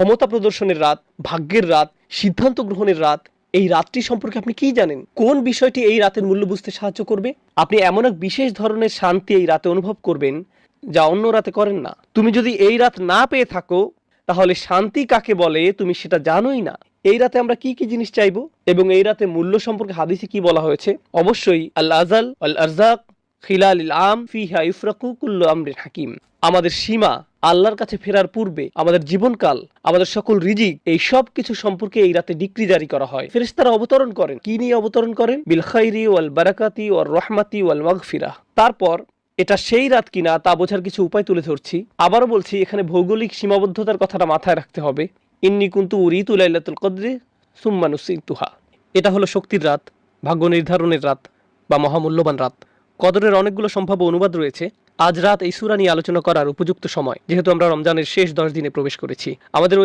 ক্ষমতা প্রদর্শনের রাত, ভাগ্যের রাত, সিদ্ধান্ত গ্রহণের রাত। এই রাতটি সম্পর্কে আপনি কি জানেন? কোন বিষয়টি এই রাতের মূল্য বুঝতে সাহায্য করবে? আপনি এমন এক বিশেষ ধরনের শান্তি এই রাতে অনুভব করবেন যা অন্য রাতে করেন না। তুমি যদি এই রাত না পেয়ে থাকো তাহলে শান্তি কাকে বলে তুমি সেটা জানোই না। এই রাতে আমরা কি কি জিনিস চাইবো এবং এই রাতে মূল্য সম্পর্কে হাদিসে কি বলা হয়েছে? অবশ্যই আল আজাল আল আরজাক খিলালিল আম ফিহা ইফরাকু কুল্লু আমরিন হাকিম। আমাদের সীমা, আল্লাহর কাছে ফেরার পূর্বে আমাদের জীবনকাল, আমাদের সকল রিজিক, এই সব কিছু সম্পর্কে এই রাতে ডিক্রি জারি করা হয়। ফেরেশতারা অবতরণ করেন। কি নিয়ে অবতরণ করেন? বিল খাইরি ওয়াল বারাকাতি ওয়ার রহমাতি ওয়াল মাগফিরাহ। তারপর এটা সেই রাত কিনা তা বোঝার কিছু উপায় তুলে ধরছি। আবারও বলছি, এখানে ভৌগোলিক সীমাবদ্ধতার কথাটা মাথায় রাখতে হবে। ইন্নী কুনতু উরিতু লাইলাতুল কদরি সুম্মা নুসিতুহা। এটা হলো শক্তির রাত, ভাগ্য নির্ধারণের রাত বা মহামূল্যবান রাত। কদরের অনেকগুলো সম্ভাব্য অনুবাদ রয়েছে। আজ রাত এই সূরা নিয়ে আলোচনা করার উপযুক্ত সময়, যেহেতু আমরা রমজানের শেষ 10 দিনে প্রবেশ করেছি। আমাদের